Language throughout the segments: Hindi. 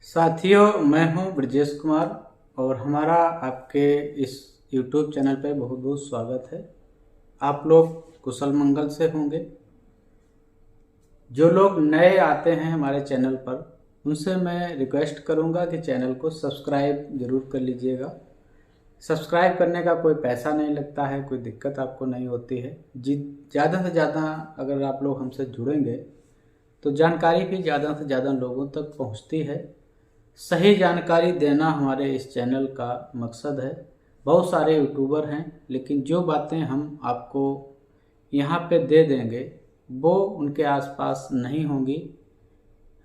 साथियों, मैं हूं ब्रजेश कुमार और हमारा आपके इस YouTube चैनल पे बहुत बहुत स्वागत है। आप लोग कुशल मंगल से होंगे। जो लोग नए आते हैं हमारे चैनल पर, उनसे मैं रिक्वेस्ट करूंगा कि चैनल को सब्सक्राइब ज़रूर कर लीजिएगा। सब्सक्राइब करने का कोई पैसा नहीं लगता है, कोई दिक्कत आपको नहीं होती है। ज़्यादा से ज़्यादा अगर आप लोग हमसे जुड़ेंगे तो जानकारी भी ज़्यादा से ज़्यादा लोगों तक पहुँचती है। सही जानकारी देना हमारे इस चैनल का मकसद है। बहुत सारे यूट्यूबर हैं, लेकिन जो बातें हम आपको यहाँ पे दे देंगे वो उनके आसपास नहीं होंगी।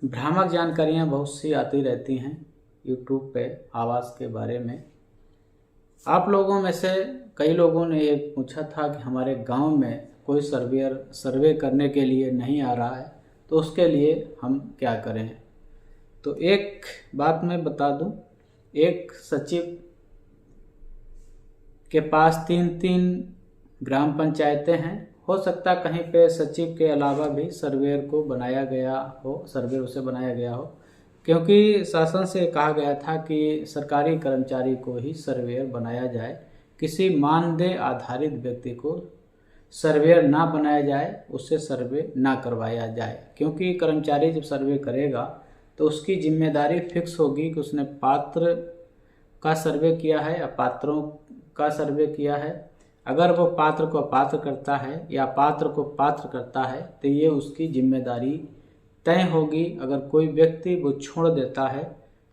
भ्रामक जानकारियाँ बहुत सी आती रहती हैं यूट्यूब पे आवाज़ के बारे में। आप लोगों में से कई लोगों ने ये पूछा था कि हमारे गांव में कोई सर्वे करने के लिए नहीं आ रहा है, तो उसके लिए हम क्या करें। तो एक बात मैं बता दूं, एक सचिव के पास 3-3 ग्राम पंचायतें हैं। हो सकता कहीं पे सचिव के अलावा भी सर्वेयर को बनाया गया हो, सर्वे उसे बनाया गया हो, क्योंकि शासन से कहा गया था कि सरकारी कर्मचारी को ही सर्वेयर बनाया जाए। किसी मानदेय आधारित व्यक्ति को सर्वेयर ना बनाया जाए, उससे सर्वे ना करवाया जाए, क्योंकि कर्मचारी जब सर्वे करेगा तो उसकी जिम्मेदारी फिक्स होगी कि उसने पात्र का सर्वे किया है या पात्रों का सर्वे किया है। अगर वो पात्र को अपात्र करता है या पात्र को पात्र करता है तो ये उसकी जिम्मेदारी तय होगी। अगर कोई व्यक्ति वो छोड़ देता है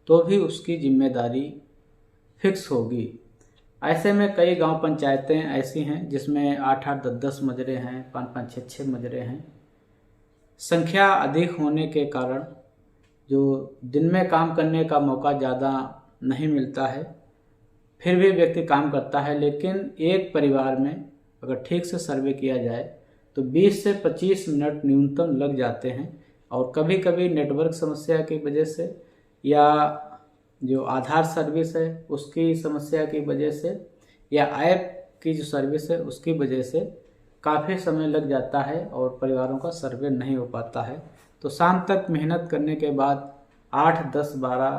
तो भी उसकी जिम्मेदारी फिक्स होगी। ऐसे में कई गांव पंचायतें ऐसी हैं जिसमें 8-8, 10-10 मजरे हैं, 5-5, 6-6 मजरे हैं। संख्या अधिक होने के कारण जो दिन में काम करने का मौका ज़्यादा नहीं मिलता है, फिर भी व्यक्ति काम करता है। लेकिन एक परिवार में अगर ठीक से सर्वे किया जाए तो 20 से 25 मिनट न्यूनतम लग जाते हैं। और कभी कभी नेटवर्क समस्या की वजह से या जो आधार सर्विस है उसकी समस्या की वजह से या ऐप की जो सर्विस है उसकी वजह से काफ़ी समय लग जाता है और परिवारों का सर्वे नहीं हो पाता है। तो शाम तक मेहनत करने के बाद 8, 10, 12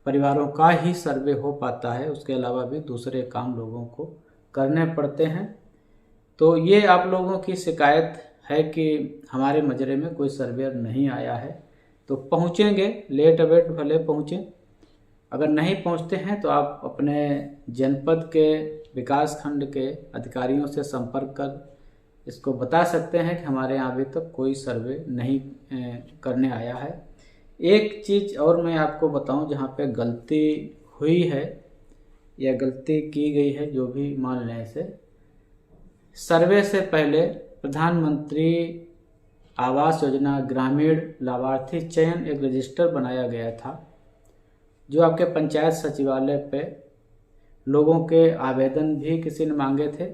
परिवारों का ही सर्वे हो पाता है। उसके अलावा भी दूसरे काम लोगों को करने पड़ते हैं। तो ये आप लोगों की शिकायत है कि हमारे मजरे में कोई सर्वेयर नहीं आया है, तो पहुँचेंगे, लेट अवेट भले पहुँचें। अगर नहीं पहुँचते हैं तो आप अपने जनपद के विकास खंड के अधिकारियों से संपर्क कर इसको बता सकते हैं कि हमारे यहाँ अभी तक कोई सर्वे नहीं करने आया है। एक चीज़ और मैं आपको बताऊं, जहाँ पे गलती हुई है या गलती की गई है, जो भी मान लें इसे, सर्वे से पहले प्रधानमंत्री आवास योजना ग्रामीण लाभार्थी चयन एक रजिस्टर बनाया गया था, जो आपके पंचायत सचिवालय पे लोगों के आवेदन भी किसी ने मांगे थे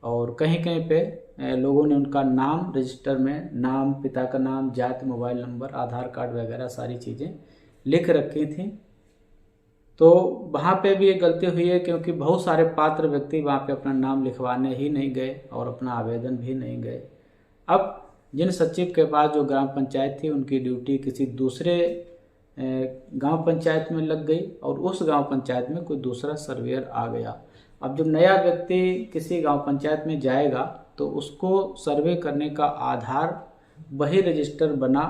और कहीं कहीं पे लोगों ने उनका नाम रजिस्टर में, नाम, पिता का नाम, जाति, मोबाइल नंबर, आधार कार्ड वगैरह सारी चीज़ें लिख रखी थी। तो वहाँ पे भी एक गलती हुई है, क्योंकि बहुत सारे पात्र व्यक्ति वहाँ पे अपना नाम लिखवाने ही नहीं गए और अपना आवेदन भी नहीं गए। अब जिन सचिव के पास जो ग्राम पंचायत थी, उनकी ड्यूटी किसी दूसरे गांव पंचायत में लग गई और उस गांव पंचायत में कोई दूसरा सर्वेयर आ गया। अब जब नया व्यक्ति किसी गांव पंचायत में जाएगा तो उसको सर्वे करने का आधार वही रजिस्टर बना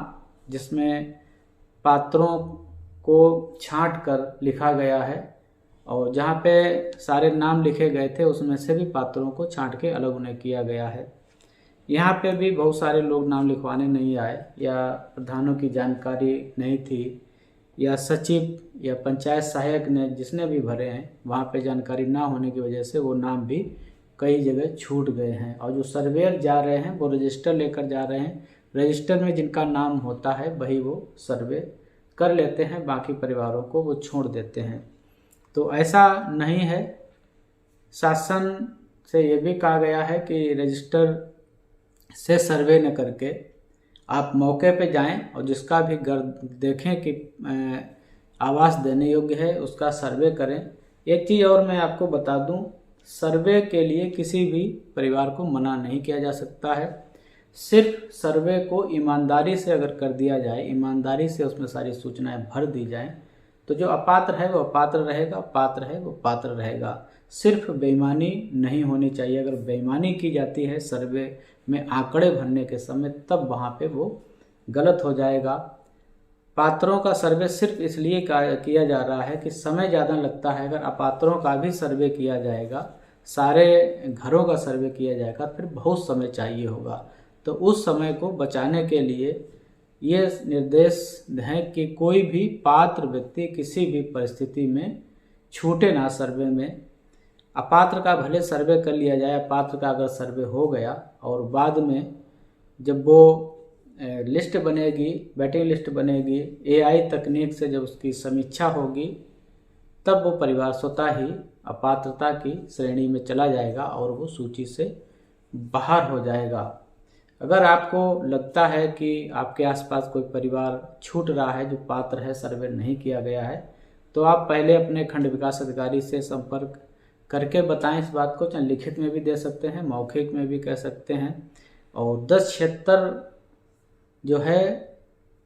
जिसमें पात्रों को छांट कर लिखा गया है, और जहाँ पे सारे नाम लिखे गए थे उसमें से भी पात्रों को छांट के अलग उन्हें किया गया है। यहाँ पे भी बहुत सारे लोग नाम लिखवाने नहीं आए, या प्रधानों की जानकारी नहीं थी, या सचिव या पंचायत सहायक ने जिसने भी भरे हैं वहाँ पे जानकारी ना होने की वजह से वो नाम भी कई जगह छूट गए हैं। और जो सर्वेयर जा रहे हैं वो रजिस्टर लेकर जा रहे हैं, रजिस्टर में जिनका नाम होता है वही वो सर्वे कर लेते हैं, बाकी परिवारों को वो छोड़ देते हैं। तो ऐसा नहीं है। शासन से ये भी कहा गया है कि रजिस्टर से सर्वे न करके आप मौके पे जाएं और जिसका भी घर देखें कि आवास देने योग्य है उसका सर्वे करें। एक चीज़ और मैं आपको बता दूं, सर्वे के लिए किसी भी परिवार को मना नहीं किया जा सकता है। सिर्फ सर्वे को ईमानदारी से अगर कर दिया जाए, ईमानदारी से उसमें सारी सूचनाएं भर दी जाएं, तो जो अपात्र है वो अपात्र रहेगा, पात्र है वो पात्र रहेगा। सिर्फ बेईमानी नहीं होनी चाहिए। अगर बेईमानी की जाती है सर्वे में आंकड़े भरने के समय, तब वहाँ पे वो गलत हो जाएगा। पात्रों का सर्वे सिर्फ इसलिए किया जा रहा है कि समय ज़्यादा लगता है। अगर अपात्रों का भी सर्वे किया जाएगा, सारे घरों का सर्वे किया जाएगा, फिर बहुत समय चाहिए होगा। तो उस समय को बचाने के लिए ये निर्देश है कि कोई भी पात्र व्यक्ति किसी भी परिस्थिति में छूटे ना सर्वे में। अपात्र का भले सर्वे कर लिया जाए, अपात्र का अगर सर्वे हो गया और बाद में जब वो लिस्ट बनेगी, वेटिंग लिस्ट बनेगी, AI तकनीक से जब उसकी समीक्षा होगी, तब वो परिवार स्वतः ही अपात्रता की श्रेणी में चला जाएगा और वो सूची से बाहर हो जाएगा। अगर आपको लगता है कि आपके आसपास कोई परिवार छूट रहा है जो पात्र है, सर्वे नहीं किया गया है, तो आप पहले अपने खंड विकास अधिकारी से संपर्क करके बताएं इस बात को। चाहे लिखित में भी दे सकते हैं, मौखिक में भी कह सकते हैं। और 1076 जो है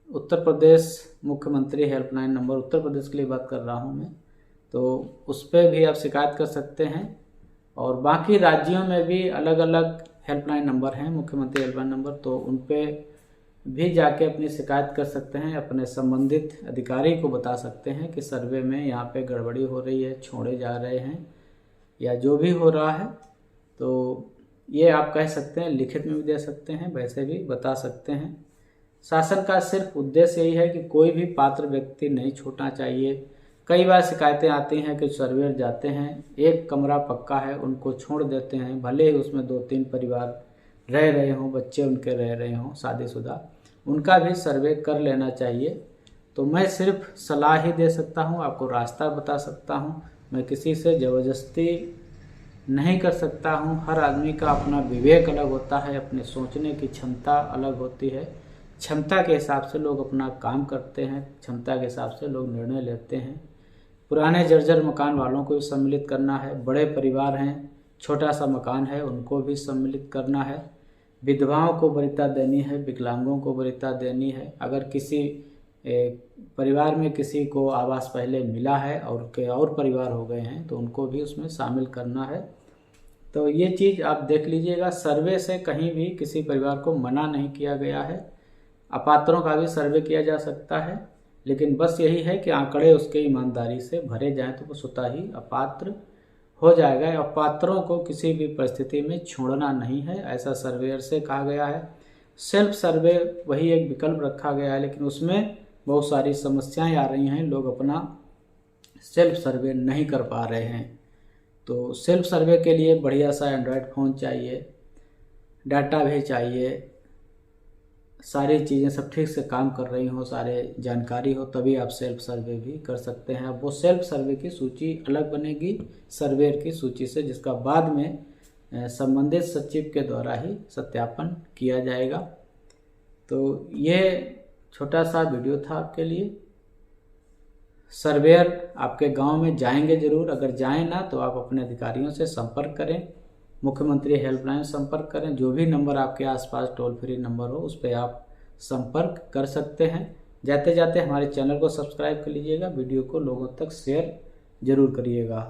उत्तर प्रदेश मुख्यमंत्री हेल्पलाइन नंबर, उत्तर प्रदेश के लिए बात कर रहा हूँ मैं, तो उस पर भी आप शिकायत कर सकते हैं। और बाकी राज्यों में भी अलग अलग हेल्पलाइन नंबर हैं, मुख्यमंत्री हेल्पलाइन नंबर, तो उन पर भी जाके अपनी शिकायत कर सकते हैं। अपने संबंधित अधिकारी को बता सकते हैं कि सर्वे में यहाँ पे गड़बड़ी हो रही है, छोड़े जा रहे हैं या जो भी हो रहा है। तो ये आप कह सकते हैं, लिखित में भी दे सकते हैं, वैसे भी बता सकते हैं। शासन का सिर्फ उद्देश्य यही है कि कोई भी पात्र व्यक्ति नहीं छूटना चाहिए। कई बार शिकायतें आती हैं कि सर्वेयर जाते हैं, एक कमरा पक्का है उनको छोड़ देते हैं, भले ही उसमें 2-3 परिवार रह रहे हों, बच्चे उनके रह रहे हों शादीशुदा, उनका भी सर्वे कर लेना चाहिए। तो मैं सिर्फ सलाह ही दे सकता हूँ, आपको रास्ता बता सकता हूँ। मैं किसी से ज़बरदस्ती नहीं कर सकता हूँ। हर आदमी का अपना विवेक अलग होता है, अपने सोचने की क्षमता अलग होती है। क्षमता के हिसाब से लोग अपना काम करते हैं, क्षमता के हिसाब से लोग निर्णय लेते हैं। पुराने जर्जर मकान वालों को भी सम्मिलित करना है, बड़े परिवार हैं, छोटा सा मकान है, उनको भी सम्मिलित करना है। विधवाओं को वरीयता देनी है, विकलांगों को वरीयता देनी है। अगर किसी परिवार में किसी को आवास पहले मिला है और परिवार हो गए हैं, तो उनको भी उसमें शामिल करना है। तो ये चीज़ आप देख लीजिएगा। सर्वे से कहीं भी किसी परिवार को मना नहीं किया गया है। अपात्रों का भी सर्वे किया जा सकता है, लेकिन बस यही है कि आंकड़े उसके ईमानदारी से भरे जाएं तो वो स्वतः ही अपात्र हो जाएगा। अपात्रों को किसी भी परिस्थिति में छोड़ना नहीं है, ऐसा सर्वेयर से कहा गया है। सेल्फ सर्वे वही एक विकल्प रखा गया है, लेकिन उसमें बहुत सारी समस्याएं आ रही हैं, लोग अपना सेल्फ सर्वे नहीं कर पा रहे हैं। तो सेल्फ सर्वे के लिए बढ़िया सा एंड्रॉयड फ़ोन चाहिए, डाटा भी चाहिए, सारी चीज़ें सब ठीक से काम कर रही हो, सारे जानकारी हो, तभी आप सेल्फ सर्वे भी कर सकते हैं। अब वो सेल्फ सर्वे की सूची अलग बनेगी सर्वेयर की सूची से, जिसका बाद में संबंधित सचिव के द्वारा ही सत्यापन किया जाएगा। तो ये छोटा सा वीडियो था आपके लिए। सर्वेयर आपके गांव में जाएंगे ज़रूर, अगर जाएं ना तो आप अपने अधिकारियों से संपर्क करें, मुख्यमंत्री हेल्पलाइन संपर्क करें। जो भी नंबर आपके आसपास टोल फ्री नंबर हो उस पर आप संपर्क कर सकते हैं। जाते जाते हमारे चैनल को सब्सक्राइब कर लीजिएगा, वीडियो को लोगों तक शेयर ज़रूर करिएगा।